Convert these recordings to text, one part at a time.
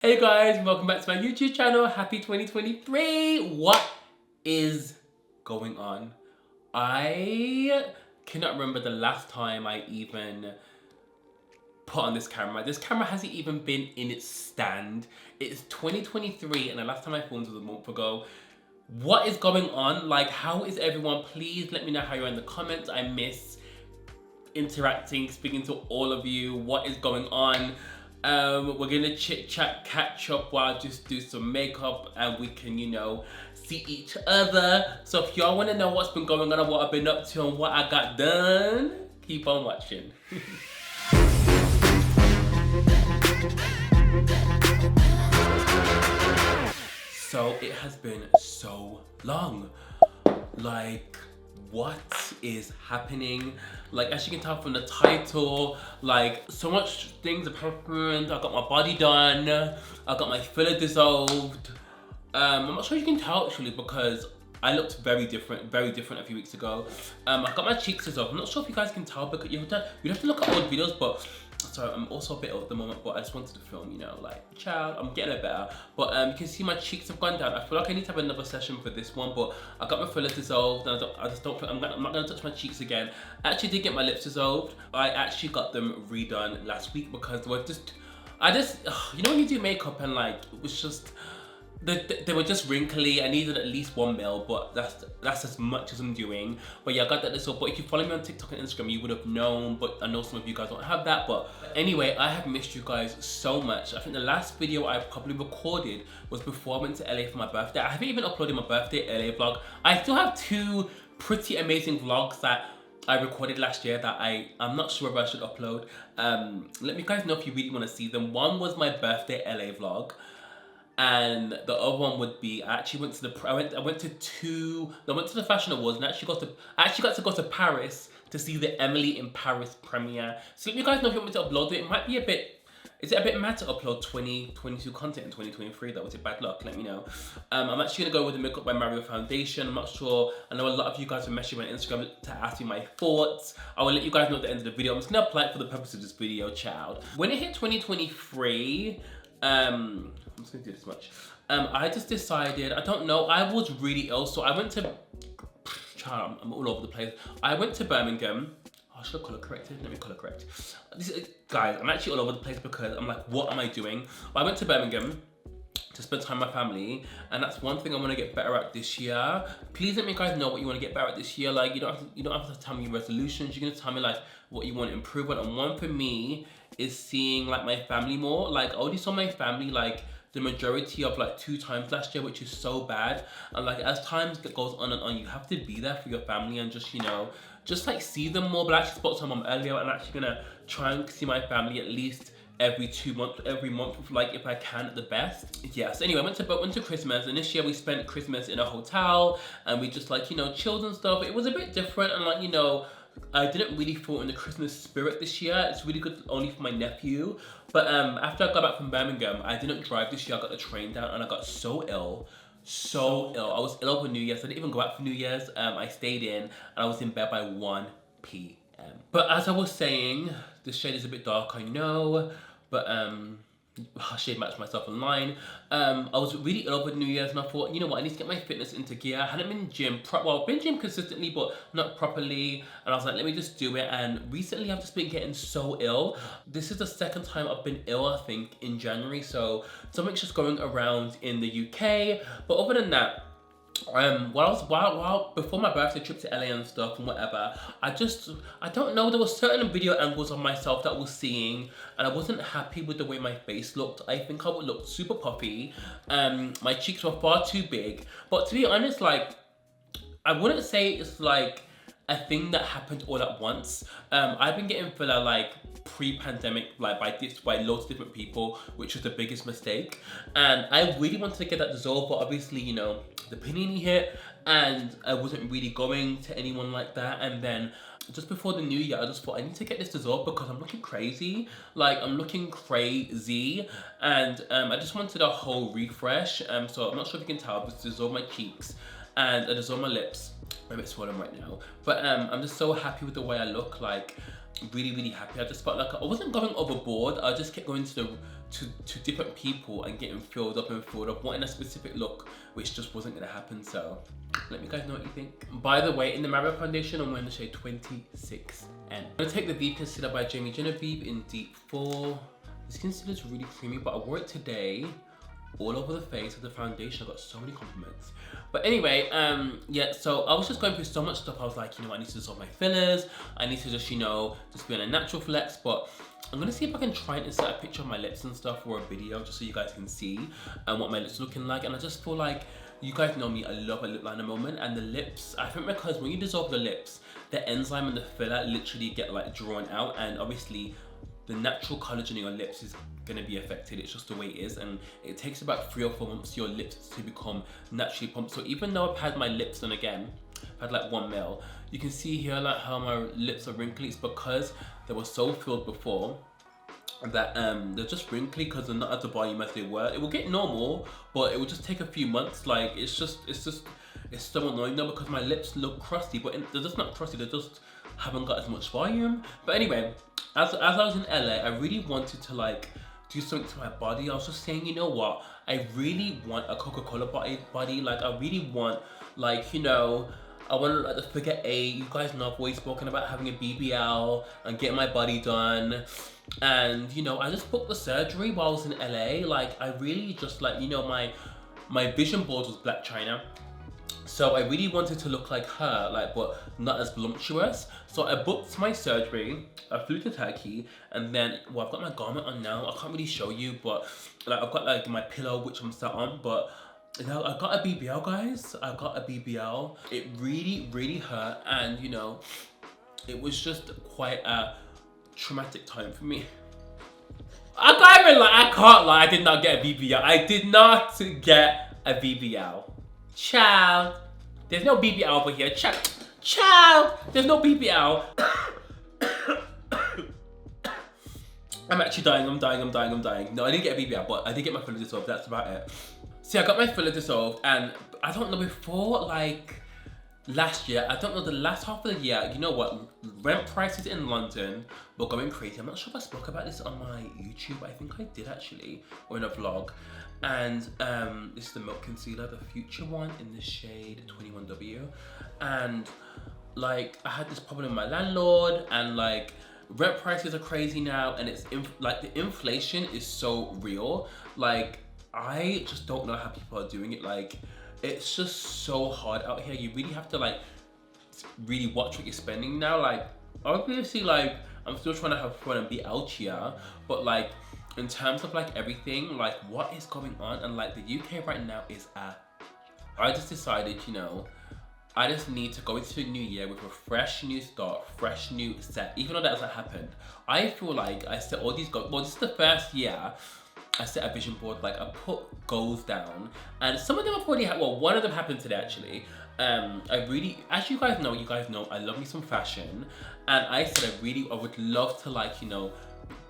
Hey guys, welcome back to my YouTube channel. Happy 2023. What is going on? I cannot remember the last time I even put on this camera. This camera hasn't even been in its stand. It's 2023 and the last time I filmed was a month ago. What is going on? Like, how is everyone? Please let me know how you're in the comments. I miss interacting, speaking to all of you. What is going on? We're gonna chit chat, catch up while I just do some makeup and we can, see each other. So if y'all wanna know what's been going on and what I've been up to and what I got done, keep on watching. So it has been so long. Like, what is happening? Like, as you can tell from the title, like, so much things have happened. I got my body done, I got my filler dissolved. I'm not sure you can tell actually because I looked very different a few weeks ago. I got my cheeks dissolved. I'm not sure if you guys can tell because you'd have to look at old videos, but sorry, I'm also a bit ill at the moment, but I just wanted to film, like, child, I'm getting it better. But you can see my cheeks have gone down. I feel like I need to have another session for this one, but I got my filler dissolved, and I'm not gonna touch my cheeks again. I actually did get my lips dissolved. I actually got them redone last week because they were you know when you do makeup and like, it was just, they were just wrinkly. I needed at least 1 mil, but that's as much as I'm doing. But yeah, I got that dissolved. But if you follow me on TikTok and Instagram, you would have known. But I know some of you guys don't have that. But anyway, I have missed you guys so much. I think the last video I probably recorded was before I went to LA for my birthday. I haven't even uploaded my birthday LA vlog. I still have 2 pretty amazing vlogs that I recorded last year that I'm not sure if I should upload. Let me guys know if you really want to see them. One was my birthday LA vlog. And the other one would be, I actually went to the Fashion Awards and I actually got to go to Paris to see the Emily in Paris premiere. So let me guys know if you want me to upload it. It might be is it a bit mad to upload 2022 content in 2023 though? Was it bad luck? Let me know. I'm actually gonna go with the Makeup by Mario foundation. I'm not sure. I know a lot of you guys will message me on Instagram to ask me my thoughts. I will let you guys know at the end of the video. I'm just gonna apply it for the purpose of this video, child. When it hit 2023, I'm just gonna do this much. I just decided, I don't know, I was really ill, so I went to, child, I'm all over the place. I went to Birmingham. Oh, should I color correct it? Let me color correct. Guys, I'm actually all over the place because I'm like, what am I doing? I went to Birmingham to spend time with my family, and that's one thing I want to get better at this year. Please let me guys know what you want to get better at this year. Like, you don't have to tell me your resolutions. You're gonna tell me like what you want to improve on. And one for me is seeing like my family more. Like, I only saw my family like the majority of like 2 times last year, which is so bad. And like, as time goes on and on, you have to be there for your family and just, just like see them more. But I actually spoke to my mom earlier, and I'm actually gonna try and see my family at least every 2 months, every month, like if I can at the best. Yes, anyway, I went to Christmas, and this year we spent Christmas in a hotel, and we just like, chilled and stuff. It was a bit different, and like, I didn't really feel in the Christmas spirit this year. It's really good only for my nephew. But after I got back from Birmingham, I didn't drive this year. I got the train down, and I got so ill. So ill. I was ill over New Year's. I didn't even go out for New Year's. I stayed in, and I was in bed by 1 p.m. But as I was saying, the shade is a bit dark, I know, but I shade matched myself online. I was really ill over New Year's, and I thought, you know what, I need to get my fitness into gear. I hadn't been gym, been gym consistently, but not properly. And I was like, let me just do it. And recently, I've just been getting so ill. This is the 2nd time I've been ill, I think, in January. So something's just going around in the UK. But other than that, while before my birthday trip to LA and stuff and whatever, I don't know, there were certain video angles of myself that I was seeing, and I wasn't happy with the way my face looked. I think I would look super puffy. My cheeks were far too big. But to be honest, like, I wouldn't say it's like a thing that happened all at once. I've been getting filler like pre-pandemic, like by loads of different people, which was the biggest mistake. And I really wanted to get that dissolved, but obviously, the panini hit, and I wasn't really going to anyone like that. And then just before the new year, I just thought I need to get this dissolved because I'm looking crazy. Like, I'm looking crazy, and I just wanted a whole refresh. So I'm not sure if you can tell, but dissolve my cheeks and I dissolve my lips. I'm a bit swollen right now, but I'm just so happy with the way I look. Like, really happy. I just felt like I wasn't going overboard. I just kept going to different people and getting filled up, wanting a specific look, which just wasn't gonna happen. So let me guys know what you think. By the way, in the Mario foundation, I'm wearing the shade 26N. I'm gonna take the Deep Concealer by Jamie Genevieve in Deep 4. This concealer is really creamy, but I wore it today all over the face of the foundation. I got so many compliments. But anyway, yeah, so I was just going through so much stuff. I was like, you know, I need to dissolve my fillers. I need to just, you know, just be on a natural flex. But I'm gonna see if I can try and insert a picture of my lips and stuff for a video, just so you guys can see what my lips are looking like. And I just feel like, you guys know me, I love a lip liner moment. And the lips, I think because when you dissolve the lips, the enzyme and the filler literally get like drawn out, and obviously the natural collagen in your lips is gonna be affected. It's just the way it is, and it takes about 3 or 4 months for your lips to become naturally pumped. So even though I've had my lips done again, I've had like 1 mil, you can see here like how my lips are wrinkly. It's because they were so filled before that they're just wrinkly because they're not at the volume as they were. It will get normal, but it will just take a few months. Like it's so annoying now because my lips look crusty, but they're just not crusty, they just haven't got as much volume. But anyway, as I was in LA, I really wanted to like do something to my body. I was just saying, you know what, I really want a Coca-Cola body. Like I really want, like, you know, I want to look like the figure 8. You guys know I've always spoken about having a BBL and getting my body done. And you know, I just booked the surgery while I was in LA. Like I really just like, you know, my vision board was Black China. So I really wanted to look like her, like, but not as voluptuous. So I booked my surgery, I flew to Turkey, and then, well, I've got my garment on now. I can't really show you, but like I've got like my pillow, which I'm sat on, but you know, I got a BBL, guys. I got a BBL. It really hurt, and you know, it was just quite a traumatic time for me. I can't even lie, I can't lie, I did not get a BBL. I did not get a BBL. Child, there's no BBL over here. Child, there's no BBL. I'm actually dying, I'm dying. No, I didn't get a BBL, but I did get my filler dissolved, that's about it. See, I got my filler dissolved, and I don't know, before like last year, I don't know, the last half of the year, you know what, rent prices in London were going crazy. I'm not sure if I spoke about this on my YouTube, I think I did actually, or in a vlog. And this is the Milk Concealer, the Future one in the shade 21W. And like, I had this problem with my landlord, and like, rent prices are crazy now, and it's like the inflation is so real. Like, I just don't know how people are doing it. Like, it's just so hard out here. You really have to like really watch what you're spending now. Like, obviously, like, I'm still trying to have fun and be out here, but like, in terms of like everything, like what is going on, and like the UK right now is I just decided, you know, I just need to go into the new year with a fresh new start, fresh new set. Even though that hasn't happened, I feel like I set all these goals. Well, this is the first year I set a vision board. Like, I put goals down, and some of them I've already had. Well, one of them happened today actually. I really, as you guys know, I love me some fashion, and I said I would love to, like, you know,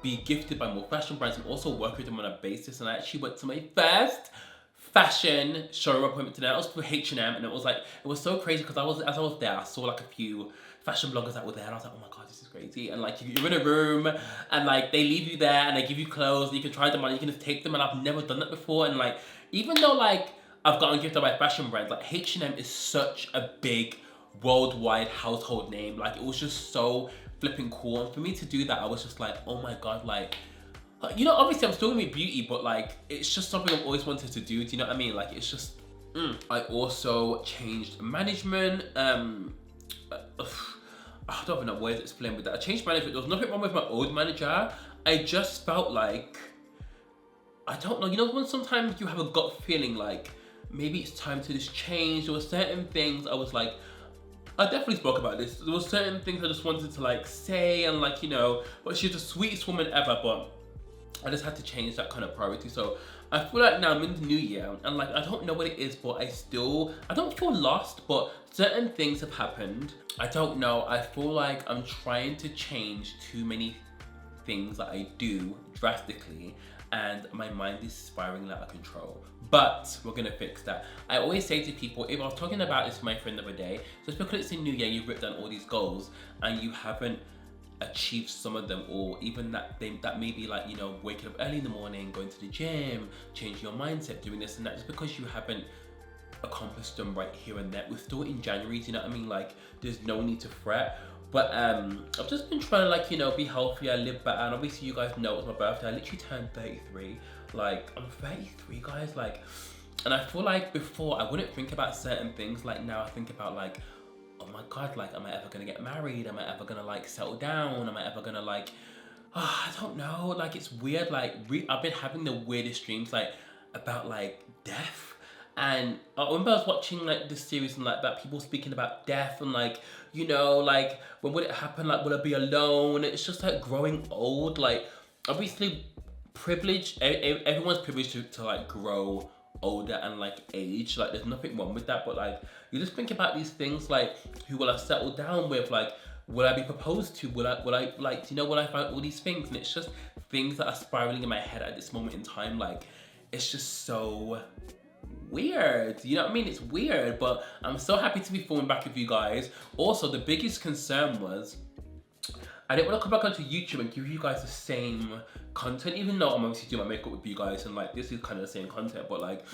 be gifted by more fashion brands and also work with them on a basis. And I actually went to my first fashion showroom appointment today. I was for H&M, and it was so crazy because as I was there, I saw like a few fashion bloggers that were there, and I was like, oh my god, this is crazy. And like, you're in a room, and like they leave you there, and they give you clothes, and you can try them on, you can just take them, and I've never done that before. And like, even though like I've gotten gifted by fashion brands, like H&M is such a big worldwide household name. Like, it was just so flipping cool, and for me to do that, I was just like, oh my god, like, you know, obviously I'm still gonna be beauty, but like, it's just something I've always wanted to do. Do you know what I mean? Like, it's just I also changed management. I don't even know ways to explain with that. I changed management. There was nothing wrong with my old manager. I just felt like, I don't know, you know when sometimes you have a gut feeling like maybe it's time to just change. There were certain things I was like, I definitely spoke about this. There were certain things I just wanted to like say, and like, you know, but she's the sweetest woman ever, but I just had to change that kind of priority. So I feel like now I'm in the new year, and like, I don't know what it is, but I don't feel lost, but certain things have happened. I don't know, I feel like I'm trying to change too many things that I do drastically, and my mind is spiraling out of control. But we're gonna fix that. I always say to people, if I was talking about this with my friend the other day, just because it's a new year, you've written down all these goals and you haven't achieve some of them, or even that maybe like, you know, waking up early in the morning, going to the gym, changing your mindset, doing this and that, just because you haven't accomplished them right here and there. We're still in January, do you know what I mean? Like, there's no need to fret. But I've just been trying to, like, you know, be healthier, live better, and obviously you guys know it's my birthday. I literally turned 33. Like, I'm 33, guys, like, and I feel like before I wouldn't think about certain things. Like, now I think about, like, oh my God, like, am I ever gonna get married? Am I ever gonna, like, settle down? Am I ever gonna, like, I don't know, like, it's weird. Like, I've been having the weirdest dreams, like, about, like, death. And I remember I was watching, like, this series and, like, about people speaking about death and, like, you know, like, when would it happen? Like, will I be alone? It's just, like, growing old. Like, obviously, privileged, everyone's privileged to, like, grow older and, like, age. Like, there's nothing wrong with that. But, like, you just think about these things, like, who will I settle down with? Like, will I be proposed to? Will I, like, you know, will I find all these things? And it's just things that are spiraling in my head at this moment in time. Like, it's just so weird, you know what I mean? It's weird, but I'm so happy to be filming back with you guys. Also, the biggest concern was I didn't want to come back onto YouTube and give you guys the same content, even though I'm obviously doing my makeup with you guys and, like, this is kind of the same content. But, like,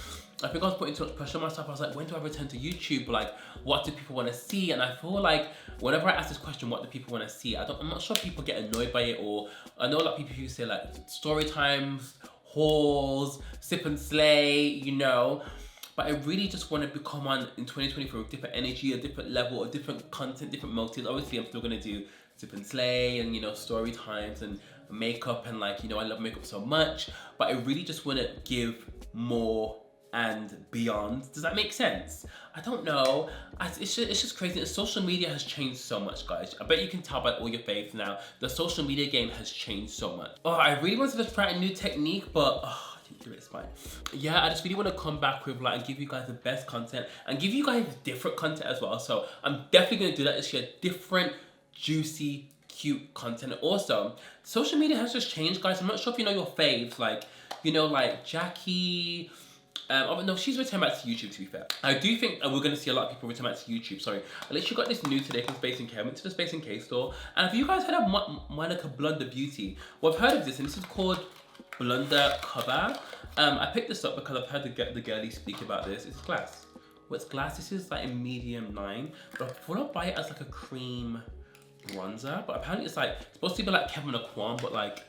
I think I was putting too much pressure on myself. I was like, when do I return to YouTube? Like, what do people want to see? And I feel like whenever I ask this question, what do people want to see, I'm not sure if people get annoyed by it, or I know a lot of people who say, like, story times, hauls, sip and slay, you know. But I really just want to become on in 2024 with different energy, a different level, a different content, different motives. Obviously, I'm still gonna do sip and slay and, you know, story times and makeup, and, like, you know, I love makeup so much. But I really just want to give more and beyond. Does that make sense? I don't know. It's just crazy. The social media has changed so much, guys. I bet you can tell by all your faves now. The social media game has changed so much. Oh, I really wanted to try a new technique, but do it, it's fine. Yeah, I just really want to come back with, like, and give you guys the best content and give you guys different content as well. So I'm definitely going to do that this year. Different, juicy, cute content. Also, social media has just changed, guys. I'm not sure if you know your faves, like, you know, like Jackie. Oh, no, she's returned back to YouTube, to be fair. I do think we're going to see a lot of people return back to YouTube. Sorry, I literally got this new today from Space & K. I went to the Space & K store. And have you guys heard of Monica Blunder Beauty? Well, I've heard of this, and this is called Blunder Cover. I picked this up because I've heard the girlie speak about this. It's glass. Well, it's glass. This is like a medium 9. But I thought I'd buy it as like a cream bronzer. But apparently it's like, it's supposed to be like Kevin Aquan, but like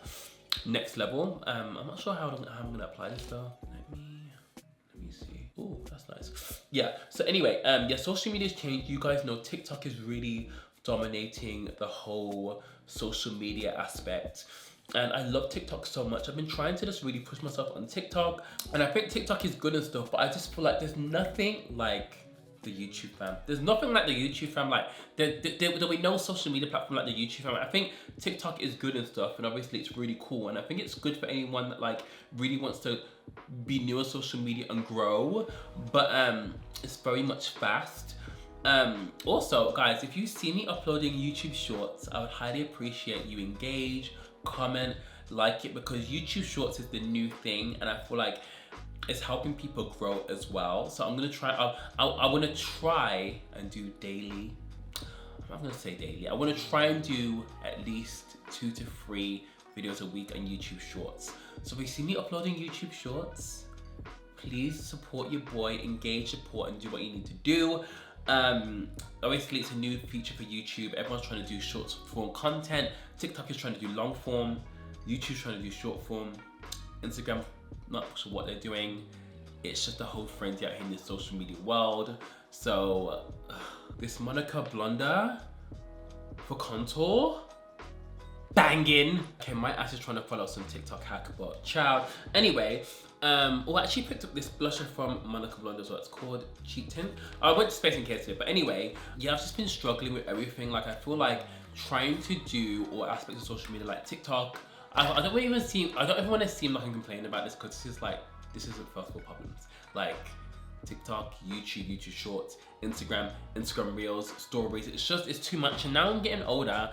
next level. I'm not sure how I'm going to apply this though. Let me see. Oh, that's nice. Yeah, so anyway, yeah, social media's changed. You guys know TikTok is really dominating the whole social media aspect. And I love TikTok so much. I've been trying to just really push myself on TikTok. And I think TikTok is good and stuff, but I just feel like there's nothing like the YouTube fam. There's nothing like the YouTube fam. Like, there'll be no social media platform like the YouTube fam. I think TikTok is good and stuff, and obviously it's really cool. And I think it's good for anyone that, like, really wants to be new on social media and grow. But it's very much fast. Also, guys, if you see me uploading YouTube shorts, I would highly appreciate you engage, comment, like it, because YouTube shorts is the new thing, and I feel like it's helping people grow as well. So I'm gonna try. I want to try and do daily. I'm not gonna say daily. I want to try and do at least 2 to 3 videos a week on YouTube shorts. So if you see me uploading YouTube shorts, please support your boy, engage, support, and do what you need to do. Obviously it's a new feature for YouTube. Everyone's trying to do short form content. TikTok is trying to do long form. YouTube's trying to do short form. Instagram, not sure what they're doing. It's just a whole frenzy out here in the social media world. So this Monica Blunder for contour, banging. Okay, my ass is trying to follow some TikTok hack, but child. Anyway, well, I actually picked up this blusher from Monica Blunder as well. It's called Cheek Tint. I went to Space & K today, but anyway, yeah, I've just been struggling with everything. Like, I feel like trying to do all aspects of social media, like TikTok. I don't even want to seem like I'm complaining about this, because this isn't first world problems. Like TikTok, YouTube Shorts, Instagram Reels, stories. It's too much. And now I'm getting older.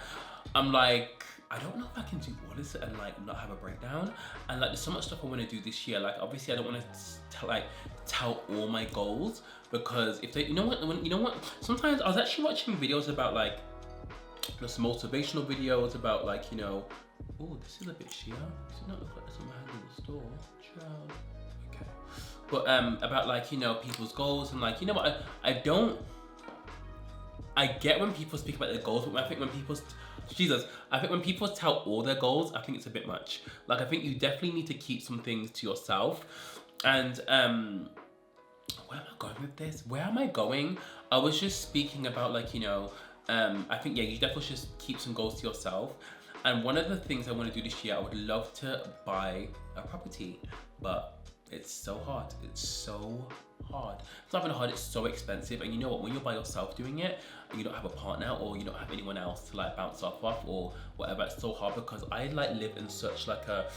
I'm like, I don't know if I can do all this and like not have a breakdown. And like, there's so much stuff I want to do this year. Like, obviously I don't want to tell all my goals, because if they, you know what, sometimes I was actually watching videos about like just motivational videos about like, you know, oh, this is a bit sheer. Does it not look like something I had in the store? Child. Okay. But about like, you know, people's goals and like, you know what, I get when people speak about their goals, but I think when people, I think when people tell all their goals, I think it's a bit much. Like, I think you definitely need to keep some things to yourself. And where am I going with this? Where am I going? I was just speaking about like, you know, I think, yeah, you definitely should keep some goals to yourself. And one of the things I want to do this year, I would love to buy a property, but it's so hard. It's so hard. It's not even hard, it's so expensive. And you know what, when you're by yourself doing it and you don't have a partner or you don't have anyone else to like bounce off or whatever, it's so hard because I like live in such like a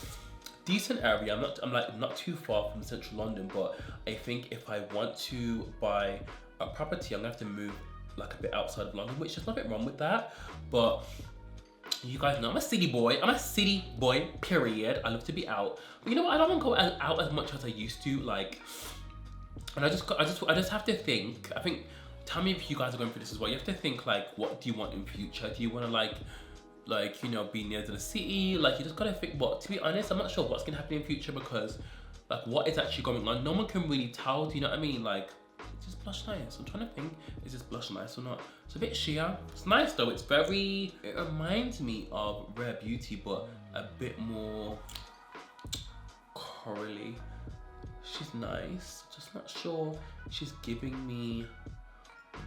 decent area. I'm not too far from central London, but I think if I want to buy a property, I'm gonna have to move like a bit outside of London, which there's nothing wrong with that. But you guys know I'm a city boy. I'm a city boy, period. I love to be out. But you know what? I don't want to go out as much as I used to. Like, and I just have to think. I think, tell me if you guys are going through this as well. You have to think like, what do you want in future? Do you want to like, you know, be near to the city? Like, you just gotta think, what, to be honest, I'm not sure what's gonna happen in future because like what is actually going on? No one can really tell, do you know what I mean? Like, is this blush nice? I'm trying to think, is this blush nice or not? It's a bit sheer. It's nice though, it's very, it reminds me of Rare Beauty, but a bit more corally. She's nice, just not sure she's giving me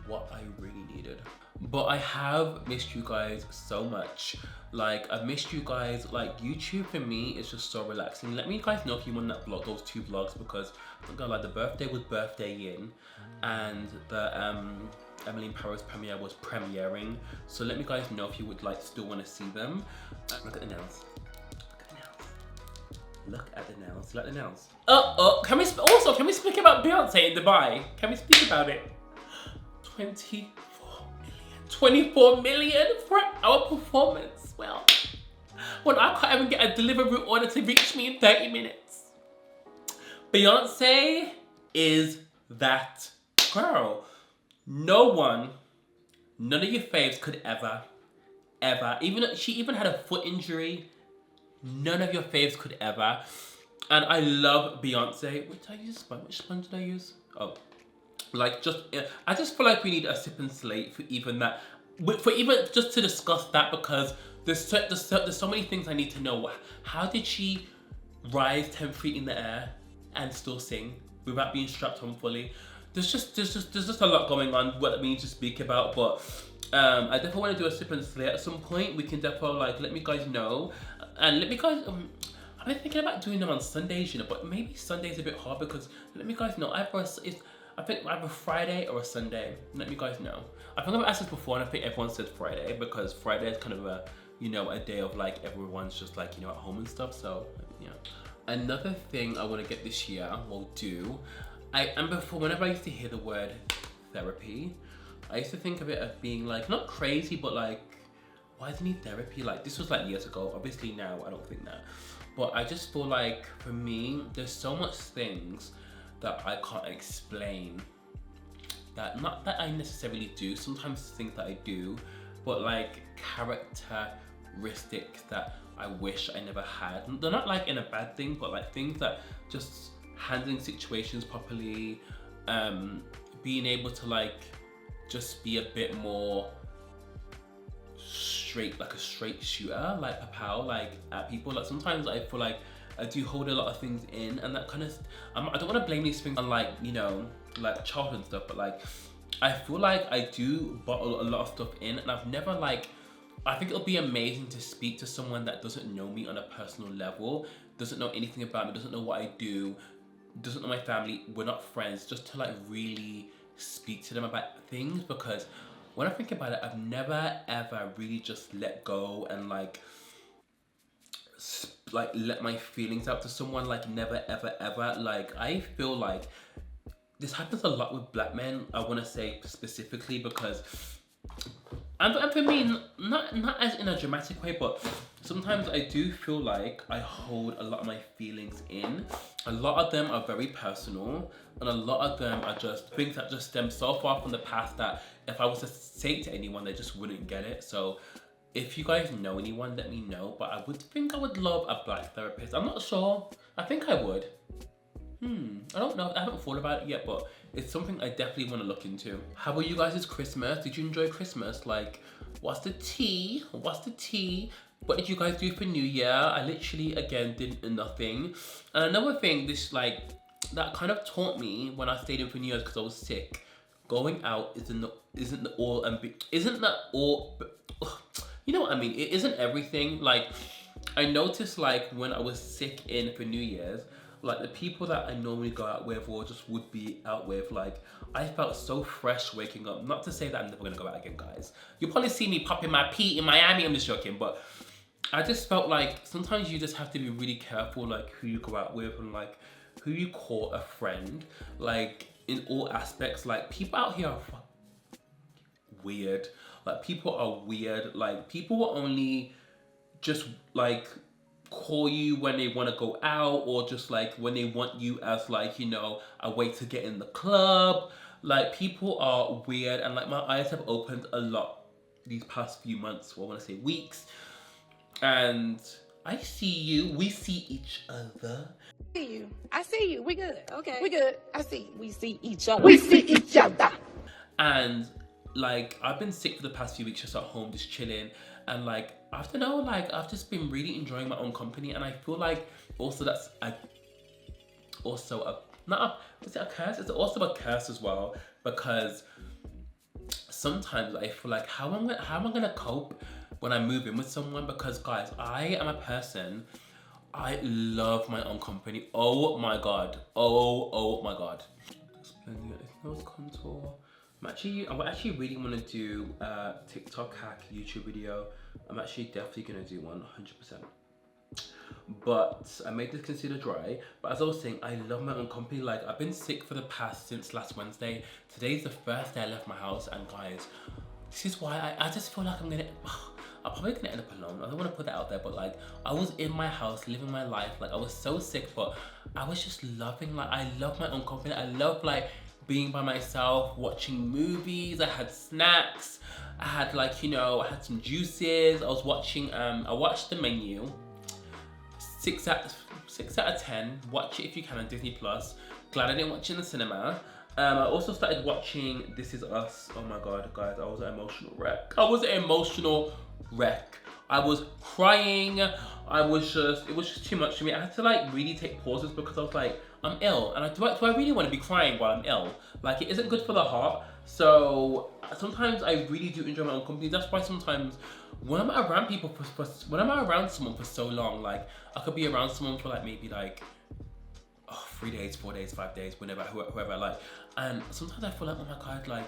what I really needed. But I have missed you guys so much. Like, I've missed you guys. Like, YouTube for me is just so relaxing. Let me guys know if you want that vlog, those 2 vlogs, because I'm not gonna lie, the birthday was birthdaying and the Emily in Paris premiere was premiering. So let me guys know if you would like still want to see them. Look at the nails. Look at the nails. You like the nails? Can we speak about Beyonce in Dubai? Can we speak about it? 24 million for our performance. Well, when I can't even get a delivery order to reach me in 30 minutes. Beyonce is that girl. None of your faves could ever, she even had a foot injury. None of your faves could ever. And I love Beyonce. Which sponge did I use? Oh. Like, I just feel like we need a sip and slate for even that, for even just to discuss that, because there's so many things I need to know. How did she rise 10 feet in the air and still sing without being strapped on fully? There's just a lot going on what we need to speak about, but I definitely want to do a sip and slate at some point. We can definitely like let me guys know, and let me guys. I've been thinking about doing them on Sundays, you know, but maybe Sunday's a bit hard because let me guys know. I think either Friday or a Sunday. Let me guys know. I think I've asked this before and I think everyone said Friday because Friday is kind of a, you know, a day of like everyone's just like, you know, at home and stuff. So, yeah. Another thing I want to get this year, whenever I used to hear the word therapy, I used to think of it as being like, not crazy, but like, why do you need therapy? Like, this was like years ago. Obviously now I don't think that. But I just feel like for me, there's so much things that I can't explain, that not that I necessarily do, sometimes things that I do, but like characteristics that I wish I never had. They're not like in a bad thing, but like things that just handling situations properly, being able to like just be a bit more straight, like a straight shooter, like Papao, like at people. Like sometimes I feel like I do hold a lot of things in, and that kind of, I don't want to blame these things on like, you know, like childhood and stuff, but like, I feel like I do bottle a lot of stuff in, and I've never like, I think it'll be amazing to speak to someone that doesn't know me on a personal level, doesn't know anything about me, doesn't know what I do, doesn't know my family, we're not friends, just to like really speak to them about things, because when I think about it, I've never ever really just let go and like let my feelings out to someone, like never ever. Like I feel like this happens a lot with black men, I want to say specifically, because and for me, not as in a dramatic way, but sometimes I do feel like I hold a lot of my feelings in. A lot of them are very personal, and a lot of them are just things that just stem so far from the past that if I was to say it to anyone, they just wouldn't get it. So if you guys know anyone, let me know. But I would think I would love a black therapist. I'm not sure. I think I would. I don't know. I haven't thought about it yet, but it's something I definitely want to look into. How about you guys' Christmas? Did you enjoy Christmas? Like, what's the tea? What's the tea? What did you guys do for New Year? I literally, again, did nothing. And another thing, that kind of taught me when I stayed in for New Year's because I was sick. Going out isn't that all? You know what I mean? It isn't everything. Like, I noticed like when I was sick in for New Year's, like the people that I normally go out with or just would be out with, like I felt so fresh waking up. Not to say that I'm never gonna go out again, guys. You'll probably see me popping my pee in Miami, I'm just joking, but I just felt like sometimes you just have to be really careful like who you go out with and like who you call a friend. Like in all aspects, like people out here are weird. Like people are weird. Like people will only just like call you when they want to go out or just like when they want you as like, you know, a way to get in the club. Like people are weird, and like my eyes have opened a lot these past few months, or I want to say weeks. And I see you, we see each other. I see you. We good. Okay. We good. I see you. We see each other. We see each other. And like I've been sick for the past few weeks, just at home, just chilling. And like I don't know, like I've just been really enjoying my own company, and I feel like also that's is it a curse? It's also a curse as well, because sometimes I feel like how am I gonna cope when I move in with someone? Because guys, I am a person, I love my own company. Oh my god. Oh my god. Nose contour. I actually really want to do a TikTok hack YouTube video. I'm actually definitely gonna do one, 100%. But I made this concealer dry. But as I was saying, I love my own company. Like I've been sick since last Wednesday. Today's the first day I left my house, and guys, this is why I just feel like I'm probably gonna end up alone. I don't want to put that out there, but like I was in my house living my life. Like I was so sick, but I was just loving, like I love my own company. I love like being by myself, watching movies. I had snacks. I had like, you know, I had some juices. I was watching, I watched The Menu. 6 out of 10. Watch it if you can on Disney Plus. Glad I didn't watch it in the cinema. I also started watching This Is Us. Oh my god, guys, I was an emotional wreck. I was crying. It was just too much for me. I had to like really take pauses because I was like, I'm ill, and do I really want to be crying while I'm ill? Like it isn't good for the heart. So sometimes I really do enjoy my own company. That's why sometimes when I'm around people when I'm around someone for so long, like I could be around someone for like maybe like 3 days, 4 days, 5 days, whoever I like. And sometimes I feel like, oh my god, like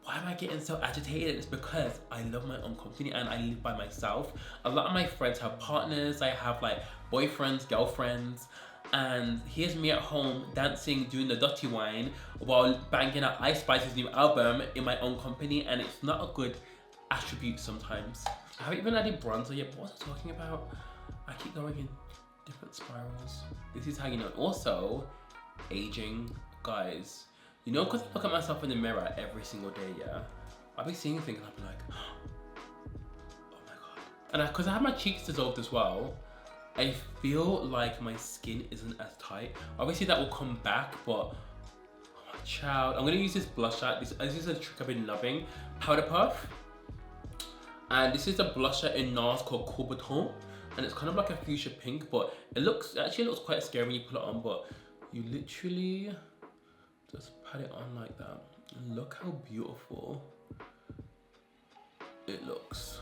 why am I getting so agitated? It's because I love my own company and I live by myself. A lot of my friends have partners. I have like boyfriends, girlfriends. And here's me at home dancing, doing the dirty wine while banging out Ice Spice's new album in my own company, and it's not a good attribute sometimes. I haven't even added bronzer yet. What was I talking about? I keep going in different spirals. This is how you know. Also, aging, guys. You know, because I look at myself in the mirror every single day, yeah? I'll be seeing things and I'll be like, oh my god. And because I have my cheeks dissolved as well, I feel like my skin isn't as tight. Obviously that will come back, but oh my child. I'm gonna use this blusher. This is a trick I've been loving. Powder Puff. And this is a blusher in NARS called Courbetton. And it's kind of like a fuchsia pink, but it actually looks quite scary when you put it on, but you literally just pat it on like that. And look how beautiful it looks.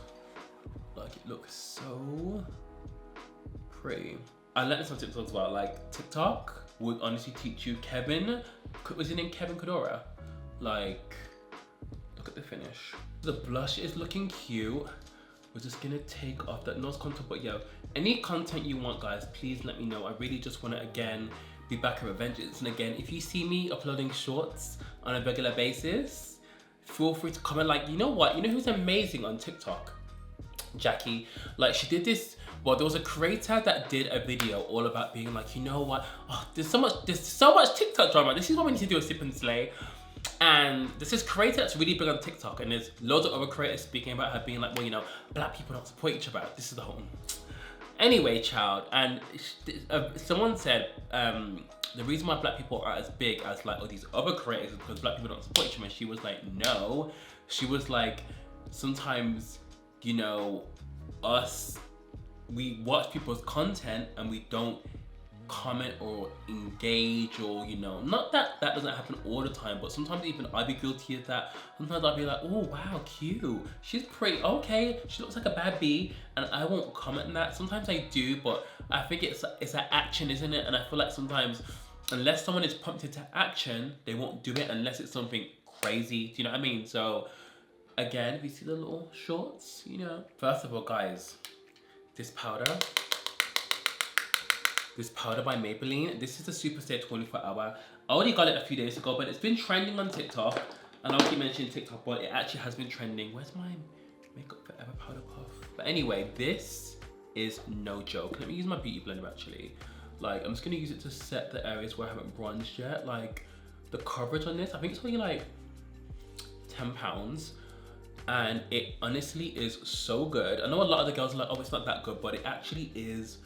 Like it looks so pretty. I learned this on TikTok as well. Like TikTok would honestly teach you. Was his name Kevin Kodora? Like, look at the finish. The blush is looking cute. We're just gonna take off that nose contour, but yeah, any content you want, guys, please let me know. I really just want to again be back at vengeance. And again, if you see me uploading shorts on a regular basis, feel free to comment. Like, you know what? You know who's amazing on TikTok? Jackie, like she did this, well, there was a creator that did a video all about being like, you know what, oh, there's so much TikTok drama. This is what we need to do a sip and slay. And this is creator that's really big on TikTok, and there's loads of other creators speaking about her being like, well, you know, black people don't support each other. This is the whole anyway, child. And someone said the reason why black people are as big as like all these other creators is because black people don't support each other. And she was like, no. She was like, sometimes, you know, we watch people's content and we don't comment or engage, or, you know, not that that doesn't happen all the time, but sometimes even I'd be guilty of that. Sometimes I'd be like, oh wow, cute, she's pretty, okay, she looks like a bad bee, and I won't comment on that. Sometimes I do, but I think it's an action, isn't it? And I feel like sometimes unless someone is prompted to action, they won't do it unless it's something crazy. Do you know what I mean? So again, we see the little shorts, you know. First of all, guys, this powder by Maybelline, this is the Super Stay 24 Hour. I already got it a few days ago, but it's been trending on TikTok. And I'll keep mentioning TikTok, but it actually has been trending. Where's my Makeup Forever powder puff? But anyway, this is no joke. Let me use my beauty blender actually. Like, I'm just gonna use it to set the areas where I haven't bronzed yet. Like, the coverage on this, I think it's only like £10. And it honestly is so good. I know a lot of the girls are like, oh, it's not that good, but it actually is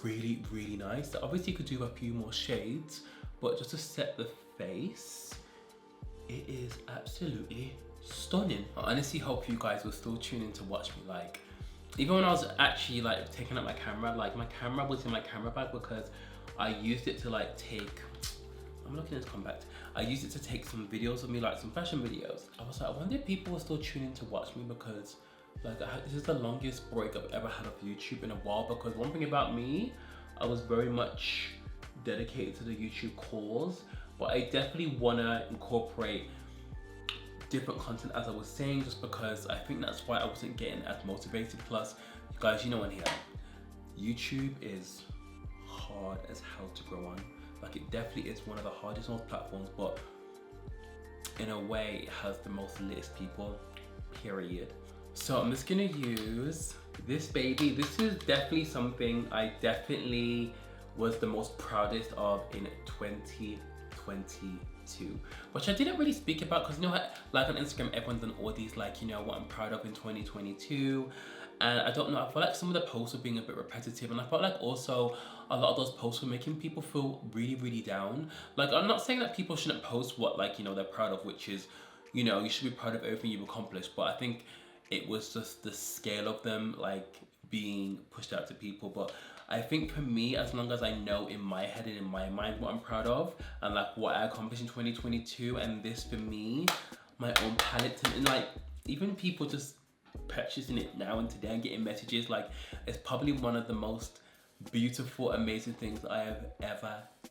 really, really nice. Obviously you could do a few more shades, but just to set the face, it is absolutely stunning. I honestly hope you guys will still tune in to watch me. Like, even when I was actually like taking out my camera, like my camera was in my camera bag because I used it to like take, I'm looking at this compact. I used it to take some videos of me, like some fashion videos. I was like, I wonder if people will still tune in to watch me, because like this is the longest break I've ever had of YouTube in a while. Because one thing about me, I was very much dedicated to the YouTube cause, but I definitely wanna incorporate different content, as I was saying, just because I think that's why I wasn't getting as motivated. Plus, you guys, you know in here, YouTube is hard as hell to grow on. Like, it definitely is one of the hardest platforms, but in a way, it has the most litest people, period. So I'm just gonna use this baby. This is definitely something I definitely was the most proudest of in 2022, which I didn't really speak about, because you know, like on Instagram, everyone's done all these, like, you know, what I'm proud of in 2022. And I don't know, I feel like some of the posts were being a bit repetitive, and I felt like also a lot of those posts were making people feel really, really down. Like, I'm not saying that people shouldn't post what, like, you know, they're proud of, which is, you know, you should be proud of everything you've accomplished, but I think it was just the scale of them, like, being pushed out to people. But I think for me, as long as I know in my head and in my mind what I'm proud of, and like what I accomplished in 2022, and this for me, my own palette, and like even people just purchasing it now and today and getting messages, like, it's probably one of the most beautiful, amazing things I have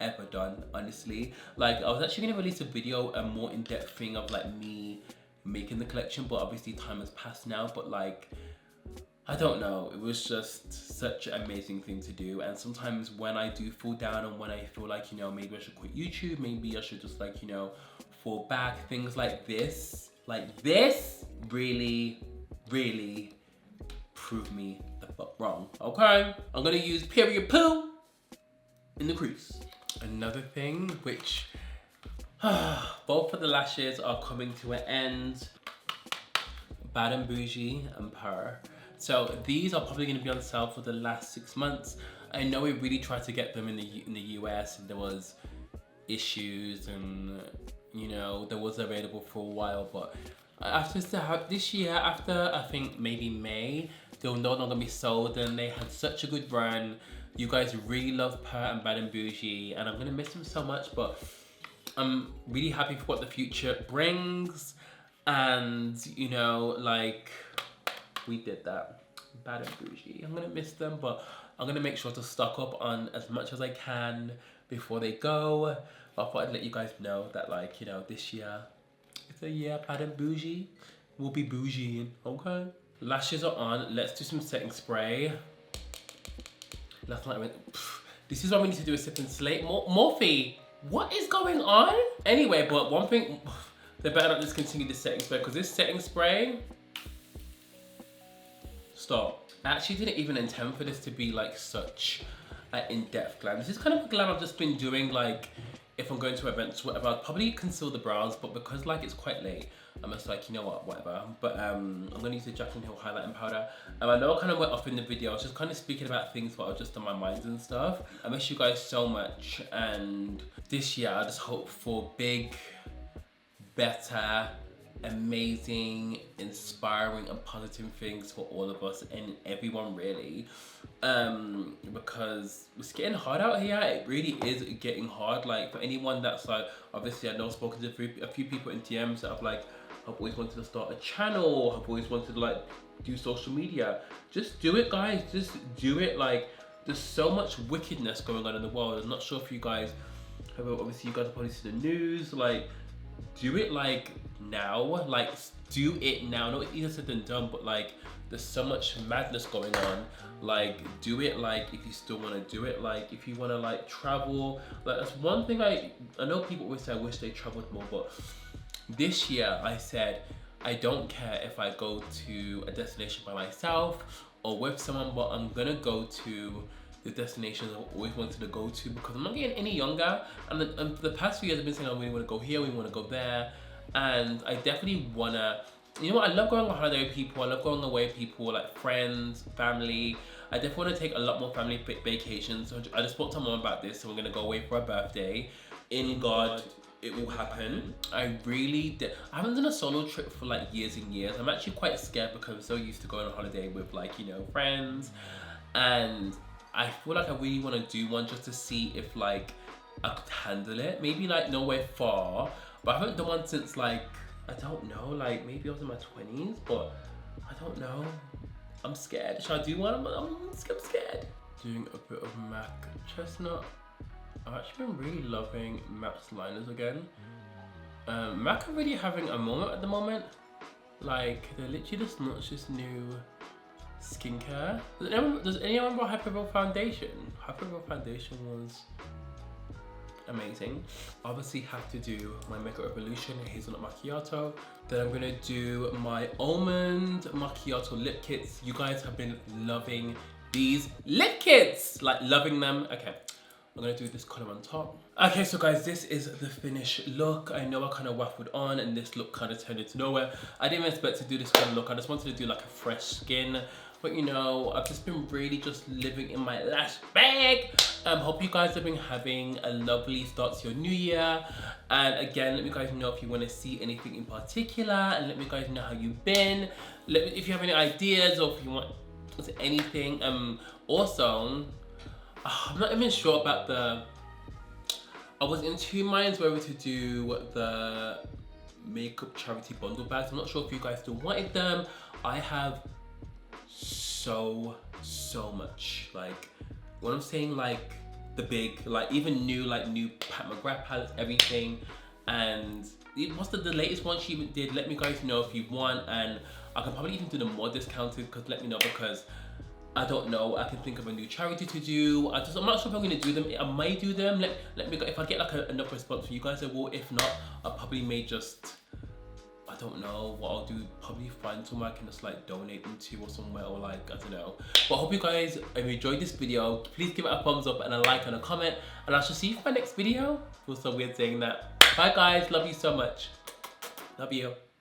ever done, honestly. Like, I was actually gonna release a video, a more in-depth thing of like me making the collection, but obviously time has passed now. But like, I don't know, it was just such an amazing thing to do. And sometimes when I do fall down, and when I feel like, you know, maybe I should quit YouTube, maybe I should just, like, you know, fall back, things like this really prove me the fuck wrong. Okay, I'm gonna use period poo in the crease. Another thing, which both of the lashes are coming to an end, Bad and Bougie and Purr. So these are probably going to be on sale for the last 6 months. I know we really tried to get them in the US, and there was issues, and you know, there was available for a while, but after this year, after I think maybe May, they'll no longer be sold, and they had such a good run. You guys really love Purr and Bad and Bougie, and I'm gonna miss them so much, but I'm really happy for what the future brings. And you know, like, we did that. Bad and Bougie, I'm gonna miss them, but I'm gonna make sure to stock up on as much as I can before they go. But I thought I'd let you guys know that, like, you know, this year, it's a year Bad and Bougie will be bougieing, okay? Lashes are on. Let's do some setting spray. Last night I went, this is why we need to do a sip and slate. Morphe, what is going on? Anyway, but one thing, they better not discontinue this setting spray, because this setting spray, stop. I actually didn't even intend for this to be like such an in-depth glam. This is kind of a glam I've just been doing, like if I'm going to events, whatever. I'll probably conceal the brows, but because like it's quite late, I'm just like, you know what, whatever. But I'm gonna use the Jaclyn Hill highlighting powder. I know I kind of went off in the video. I was just kind of speaking about things that are just on my mind and stuff. I miss you guys so much, and this year I just hope for big, better, amazing, inspiring and positive things for all of us and everyone really, because it's getting hard out here. It really is getting hard. Like for anyone that's like, obviously I know I've spoken to a few people in DMs that have like, I've always wanted to start a channel, I've always wanted to like do social media. Just do it, guys, just do it. Like there's so much wickedness going on in the world. I'm not sure if you guys have, obviously you guys have probably seen the news, like do it like now, like do it now. No, it's easier said than done, but like there's so much madness going on. Like do it, like if you still want to do it, like if you want to like travel. Like that's one thing I know people always say I wish they traveled more, but this year I said I don't care if I go to a destination by myself or with someone, but I'm gonna go to the destinations I always wanted to go to, because I'm not getting any younger, and for the past few years I've been saying I really want to go here, we want to go there, and I definitely wanna, you know what, I love going on holiday with people, I love going away with people, like friends, family. I definitely want to take a lot more family vacations. So I just spoke to my mom about this, so we're gonna go away for her birthday. In God, it will happen. I haven't done a solo trip for like years and years. I'm actually quite scared because I'm so used to going on holiday with like, you know, friends, and I feel like I really want to do one just to see if like I could handle it. Maybe like nowhere far, but I haven't done one since like, I don't know, like maybe I was in my 20s, but I don't know. I'm scared. Should I do one? I'm scared. Doing a bit of MAC Chestnut. I've actually been really loving MAC's liners again. MAC are really having a moment at the moment. Like they're literally just launched this new skincare. Does anyone remember Hyperveil Foundation? Hyperveil Foundation was amazing. Obviously have to do my Makeup Revolution Hazelnut Macchiato. Then I'm gonna do my Almond Macchiato lip kits. You guys have been loving these lip kits, like loving them. Okay, I'm gonna do this color on top. Okay, so guys, this is the finished look. I know I kind of waffled on and this look kind of turned into nowhere. I didn't even expect to do this kind of look. I just wanted to do like a fresh skin. But you know, I've just been really just living in my lash bag. Hope you guys have been having a lovely start to your new year. And again, let me guys know if you want to see anything in particular, and let me guys know how you've been. If you have any ideas or if you want anything. Also, I'm not even sure about I was in two minds whether to do the makeup charity bundle bags. I'm not sure if you guys still wanted them. I have so much, like when I'm saying like the big, like even new Pat McGrath palettes, everything. And what's the latest one she did? Let me guys know if you want, and I can probably even do them more discounted, because let me know, because I don't know, I can think of a new charity to do. I'm not sure if I'm gonna do them. I might do them. Let me go. If I get like enough response from you guys, I will. If not, I probably may just, I don't know what I'll do. Probably find somewhere I can just like donate them to, or somewhere, or like, I don't know. But I hope you guys have enjoyed this video. Please give it a thumbs up and a like and a comment, and I shall see you for my next video. Feels so weird saying that. Bye guys, love you so much. Love you.